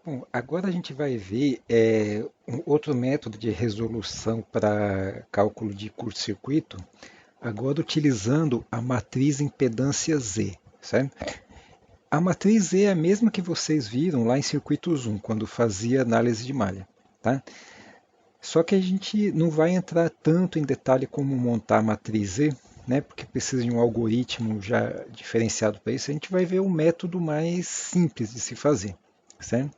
Bom, agora a gente vai ver um outro método de resolução para cálculo de curto-circuito, agora utilizando a matriz impedância Z, certo? A matriz Z é a mesma que vocês viram lá em circuitos 1, quando fazia análise de malha, tá? Só que a gente não vai entrar tanto em detalhe como montar a matriz Z, né? Porque precisa de um algoritmo já diferenciado para isso. A gente vai ver o método mais simples de se fazer, certo?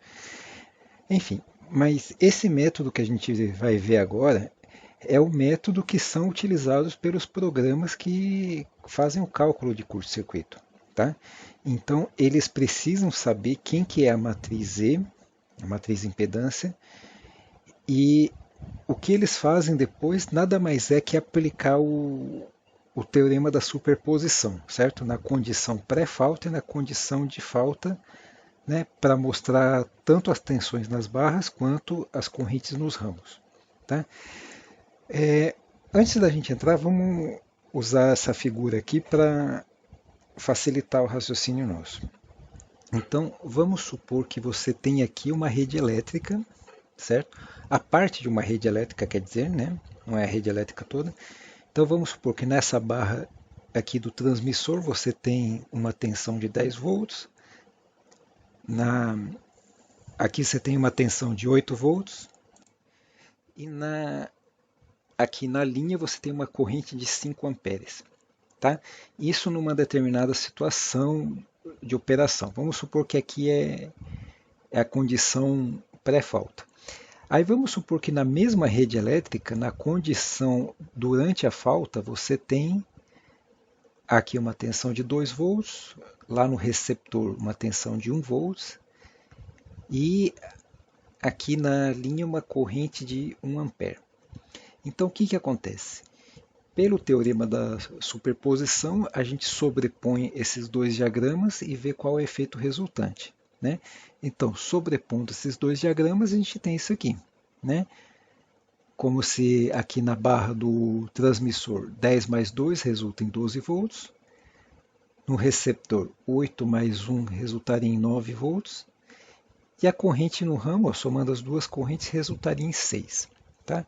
Enfim, mas esse método que a gente vai ver agora é o método que são utilizados pelos programas que fazem o cálculo de curto-circuito, tá? Então, eles precisam saber quem que é a matriz Z, a matriz impedância, e o que eles fazem depois nada mais é que aplicar o teorema da superposição, certo? Na condição pré-falta e na condição de falta, né, para mostrar tanto as tensões nas barras quanto as correntes nos ramos. Tá? Antes da gente entrar, vamos usar essa figura aqui para facilitar o raciocínio nosso. Então, vamos supor que você tem aqui uma rede elétrica, certo? A parte de uma rede elétrica, quer dizer, né? Não é a rede elétrica toda. Então, vamos supor que nessa barra aqui do transmissor você tem uma tensão de 10 volts, aqui você tem uma tensão de 8 volts e aqui na linha você tem uma corrente de 5 amperes. Tá? Isso numa determinada situação de operação. Vamos supor que aqui é a condição pré-falta. Aí vamos supor que na mesma rede elétrica, na condição durante a falta, você tem aqui uma tensão de 2 volts, lá no receptor uma tensão de 1 volts e aqui na linha uma corrente de 1 ampere. Então o que acontece? Pelo teorema da superposição, a gente sobrepõe esses dois diagramas e vê qual é o efeito resultante. Né? Então, sobrepondo esses dois diagramas, a gente tem isso aqui. Né? Como se aqui na barra do transmissor 10 mais 2 resulta em 12 volts, no receptor 8 mais 1 resultaria em 9 volts, e a corrente no ramo, somando as duas correntes, resultaria em 6. Tá?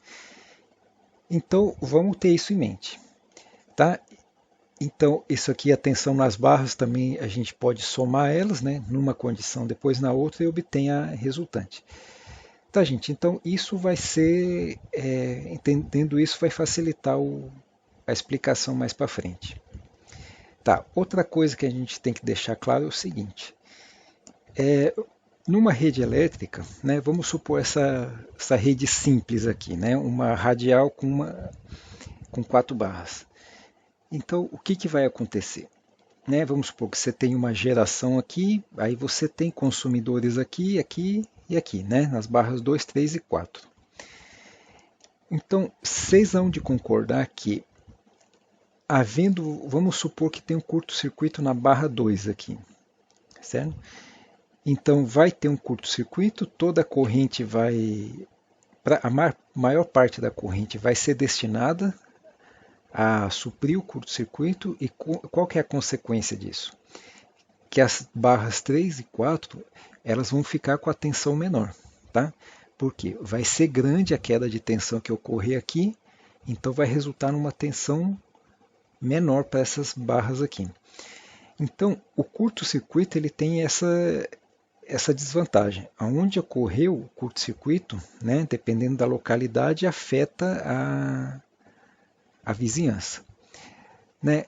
Então, vamos ter isso em mente. Tá? Então, isso aqui, a tensão nas barras também a gente pode somar elas, né, numa condição, depois na outra e obter a resultante. Tá, gente, então isso vai ser, entendendo isso, vai facilitar a explicação mais para frente. Tá, outra coisa que a gente tem que deixar claro é o seguinte, numa rede elétrica, né, vamos supor essa rede simples aqui, né, uma radial com 4 barras. Então, o que vai acontecer? Né? Vamos supor que você tem uma geração aqui, aí você tem consumidores aqui, aqui e aqui, né? Nas barras 2, 3 e 4. Então, vocês hão de concordar que, vamos supor que tem um curto-circuito na barra 2 aqui, certo? Então, vai ter um curto-circuito, toda a corrente maior parte da corrente vai ser destinada a suprir o curto-circuito e qual que é a consequência disso? Que as barras 3 e 4 elas vão ficar com a tensão menor, tá? Porque vai ser grande a queda de tensão que ocorrer aqui, então vai resultar numa tensão menor para essas barras aqui. Então, o curto-circuito ele tem essa desvantagem. Aonde ocorreu o curto-circuito, né, dependendo da localidade, afeta a vizinhança. Né?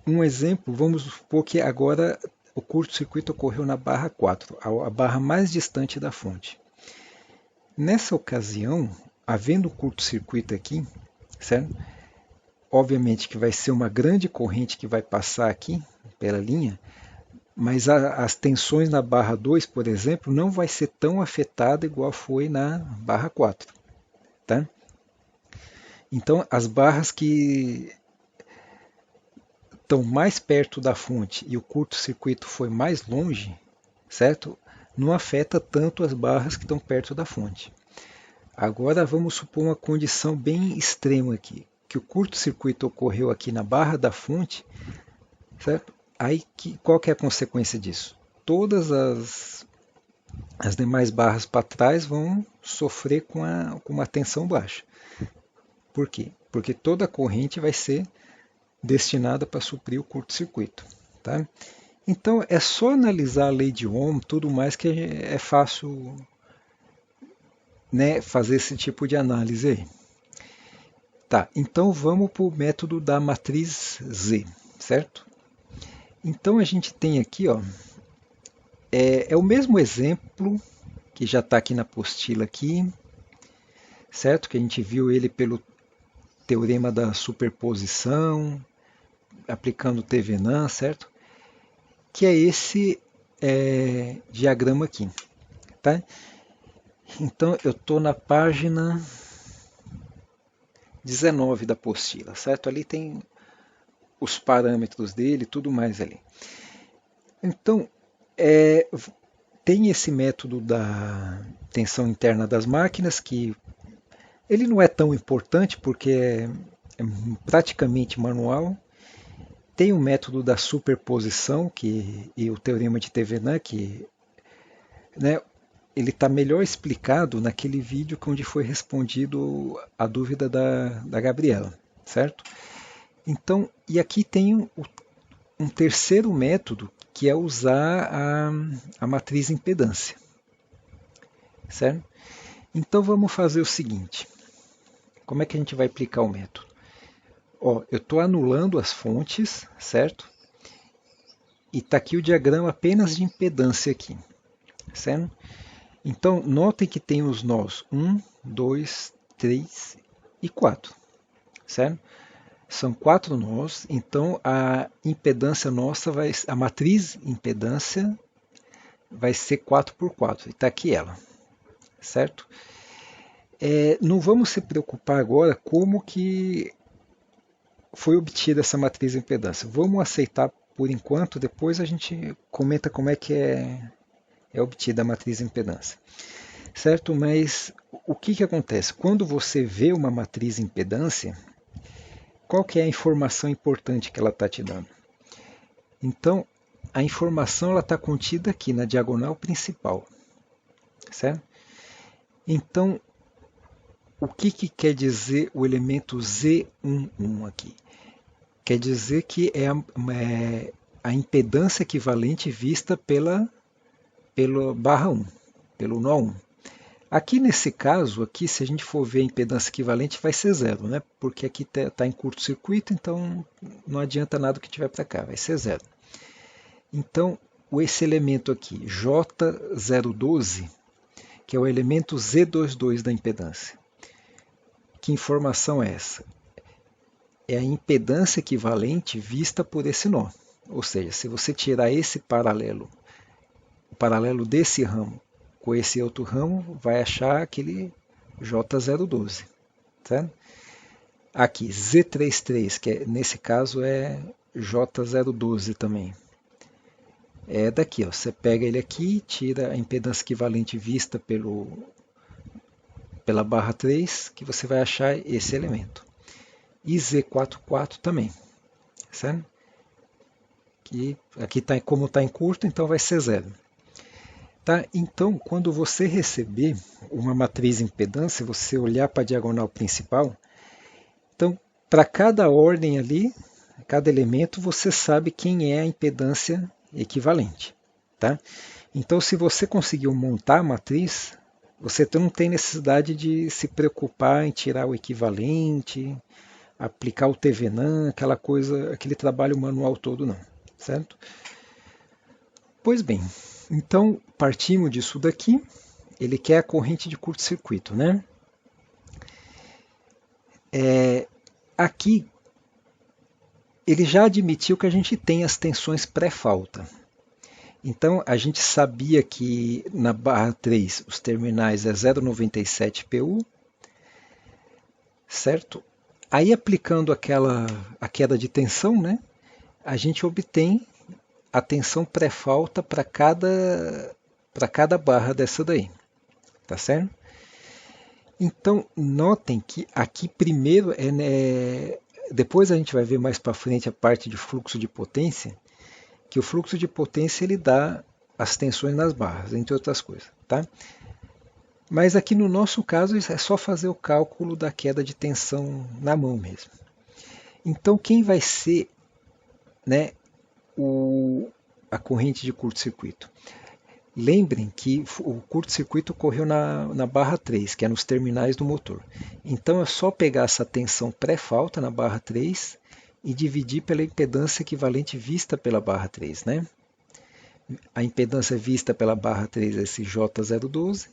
Um exemplo, vamos supor que agora o curto-circuito ocorreu na barra 4, a barra mais distante da fonte. Nessa ocasião, havendo curto-circuito aqui, certo? Obviamente que vai ser uma grande corrente que vai passar aqui pela linha, mas as tensões na barra 2, por exemplo, não vai ser tão afetada igual foi na barra 4. Tá? Então, as barras que estão mais perto da fonte e o curto-circuito foi mais longe, certo? Não afeta tanto as barras que estão perto da fonte. Agora vamos supor uma condição bem extrema aqui, que o curto-circuito ocorreu aqui na barra da fonte, certo? Aí qual que é a consequência disso? Todas as demais barras para trás vão sofrer com uma tensão baixa. Por quê? Porque toda a corrente vai ser destinada para suprir o curto-circuito. Tá? Então é só analisar a lei de Ohm, tudo mais que é fácil, né, fazer esse tipo de análise aí. Tá, então vamos para o método da matriz Z, certo? Então a gente tem aqui, ó, é o mesmo exemplo que já está aqui na apostila aqui, certo? Que a gente viu ele pelo teorema da superposição, aplicando o Thevenin, certo? Que é esse diagrama aqui, tá? Então eu estou na página 19 da apostila, certo? Ali tem os parâmetros dele, tudo mais ali. Então, tem esse método da tensão interna das máquinas, que ele não é tão importante porque é praticamente manual. Tem o método da superposição e o teorema de Thevenin, que, né, ele está melhor explicado naquele vídeo onde foi respondido a dúvida da Gabriela, certo? Então, e aqui tem um terceiro método, que é usar a matriz impedância, certo? Então vamos fazer o seguinte, como é que a gente vai aplicar o método? Ó, eu estou anulando as fontes, certo? E está aqui o diagrama apenas de impedância aqui, certo? Então, notem que tem os nós 1, 2, 3 e 4, certo? São 4 nós, então a impedância nossa, a matriz impedância vai ser 4 por 4, e está aqui ela, certo? Não vamos se preocupar agora como que foi obtida essa matriz impedância. Vamos aceitar por enquanto, depois a gente comenta como é que é obtida a matriz impedância. Certo? Mas o que acontece? Quando você vê uma matriz impedância, qual que é a informação importante que ela está te dando? Então, a informação está contida aqui na diagonal principal. Certo? Então, o que quer dizer o elemento Z11 aqui? Quer dizer que é a impedância equivalente vista pela barra 1, pelo nó 1. Aqui nesse caso, aqui, se a gente for ver a impedância equivalente, vai ser 0, né? Porque aqui está em curto-circuito, então não adianta nada o que tiver para cá, vai ser 0. Então, esse elemento aqui, J012, que é o elemento Z22 da impedância. Que informação é essa? É a impedância equivalente vista por esse nó. Ou seja, se você tirar esse paralelo, o paralelo desse ramo com esse outro ramo, vai achar aquele J012. Certo? Aqui, Z33, que nesse caso é J012 também. É daqui, ó, você pega ele aqui, tira a impedância equivalente vista pela barra 3, que você vai achar esse elemento. E Z44 também. Certo? Aqui tá, como está em curto, então vai ser 0. Tá? Então, quando você receber uma matriz impedância, você olhar para a diagonal principal, então, para cada ordem ali, cada elemento, você sabe quem é a impedância equivalente. Tá? Então, se você conseguiu montar a matriz, você não tem necessidade de se preocupar em tirar o equivalente, aplicar o Thevenin, aquela coisa, aquele trabalho manual todo, não. Certo? Pois bem, então partimos disso daqui. Ele quer a corrente de curto-circuito, né? Aqui ele já admitiu que a gente tem as tensões pré-falta. Então a gente sabia que na barra 3 os terminais é 0,97 PU, certo? Aí aplicando a queda de tensão, né? A gente obtém a tensão pré-falta para cada barra dessa daí, tá certo? Então notem que aqui primeiro depois a gente vai ver mais para frente a parte de fluxo de potência, que o fluxo de potência ele dá as tensões nas barras, entre outras coisas, tá? Mas aqui no nosso caso é só fazer o cálculo da queda de tensão na mão mesmo. Então quem vai ser, né, a corrente de curto-circuito? Lembrem que o curto-circuito ocorreu na barra 3, que é nos terminais do motor. Então é só pegar essa tensão pré-falta na barra 3 e dividir pela impedância equivalente vista pela barra 3, né? A impedância vista pela barra 3 é esse J012,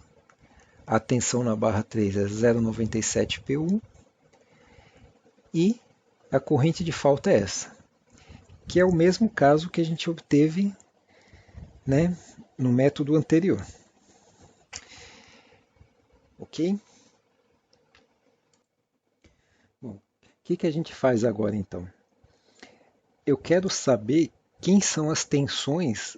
a tensão na barra 3 é 0,97 PU e a corrente de falta é essa, que é o mesmo caso que a gente obteve, né, no método anterior. Ok? Bom, o que a gente faz agora então? Eu quero saber quem são as tensões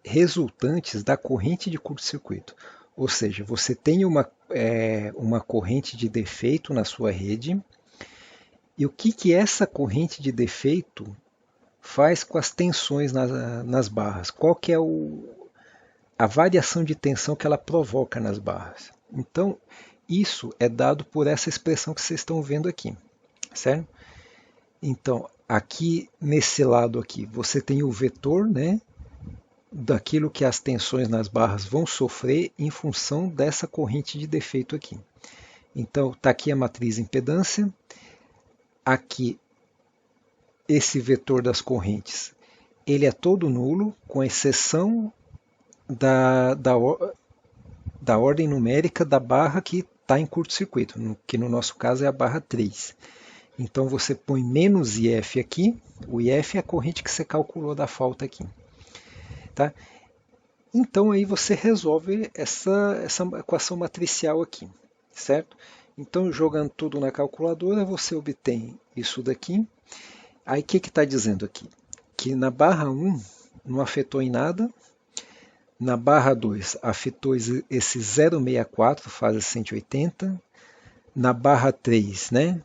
resultantes da corrente de curto-circuito. Ou seja, você tem uma corrente de defeito na sua rede, e o que essa corrente de defeito faz com as tensões nas barras? Qual que é a variação de tensão que ela provoca nas barras? Então, isso é dado por essa expressão que vocês estão vendo aqui, certo? Então, aqui nesse lado aqui, você tem o vetor, né, daquilo que as tensões nas barras vão sofrer em função dessa corrente de defeito aqui. Então, está aqui a matriz impedância, aqui esse vetor das correntes, ele é todo nulo, com exceção da ordem numérica da barra que está em curto-circuito, que no nosso caso é a barra 3. Então você põe menos IF aqui, o IF é a corrente que você calculou da falta aqui. Tá? Então aí você resolve essa equação matricial aqui, certo? Então jogando tudo na calculadora você obtém isso daqui. Aí o que está dizendo aqui? Que na barra 1 não afetou em nada, na barra 2 afetou esse 0,64 fase 180, na barra 3, né,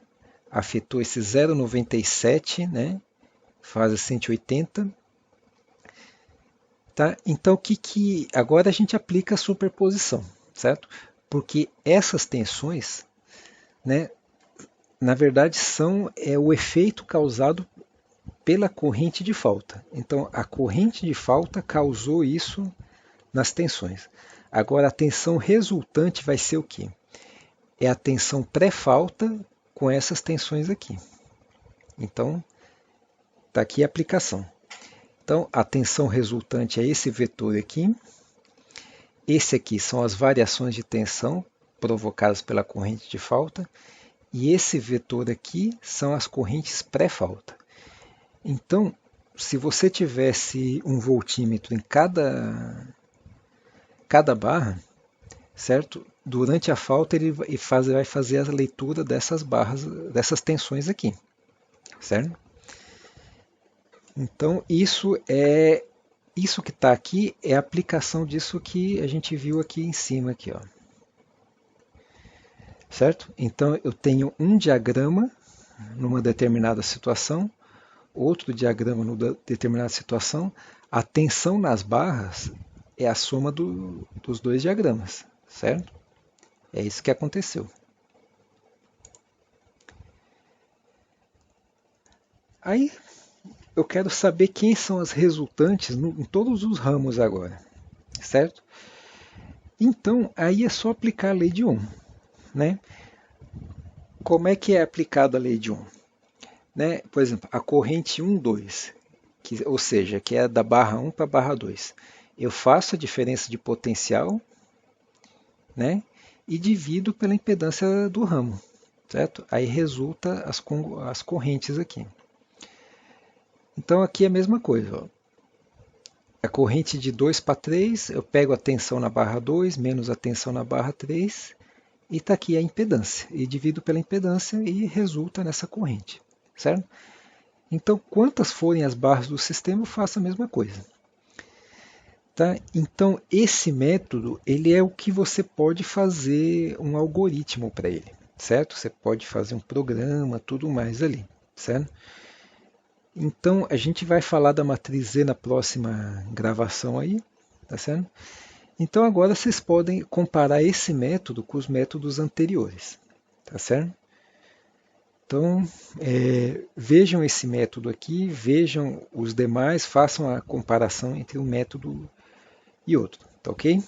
afetou esse 0,97, né, fase 180. Tá? Então agora a gente aplica a superposição, certo? Porque essas tensões, né, na verdade são o efeito causado pela corrente de falta. Então a corrente de falta causou isso nas tensões. Agora a tensão resultante vai ser o quê? É a tensão pré-falta com essas tensões aqui. Então está aqui a aplicação. Então a tensão resultante é esse vetor aqui. Esse aqui são as variações de tensão provocadas pela corrente de falta. E esse vetor aqui são as correntes pré-falta. Então, se você tivesse um voltímetro em cada barra, certo? Durante a falta ele vai fazer a leitura dessas barras, dessas tensões aqui, certo? Então isso que está aqui é a aplicação disso que a gente viu aqui em cima aqui, ó. Certo? Então eu tenho um diagrama numa determinada situação, outro diagrama numa determinada situação. A tensão nas barras é a soma dos dois diagramas, certo? É isso que aconteceu. Aí eu quero saber quem são as resultantes em todos os ramos agora, certo? Então aí é só aplicar a lei de Ohm, né? Como é que é aplicada a lei de Ohm? Né? Por exemplo, a corrente 1, 2, ou seja, que é da barra 1 para a barra 2. Eu faço a diferença de potencial, né, e divido pela impedância do ramo, certo? Aí resulta as correntes aqui. Então aqui é a mesma coisa. Ó. A corrente de 2 para 3, eu pego a tensão na barra 2 menos a tensão na barra 3, e está aqui a impedância. E divido pela impedância e resulta nessa corrente, certo? Então, quantas forem as barras do sistema, eu faço a mesma coisa. Tá? Então, esse método ele é o que você pode fazer um algoritmo para ele, certo? Você pode fazer um programa, tudo mais ali, certo? Então, a gente vai falar da matriz Z na próxima gravação aí, tá certo? Então, agora vocês podem comparar esse método com os métodos anteriores, tá certo? Então, vejam esse método aqui, vejam os demais, façam a comparação entre um método e outro, tá ok?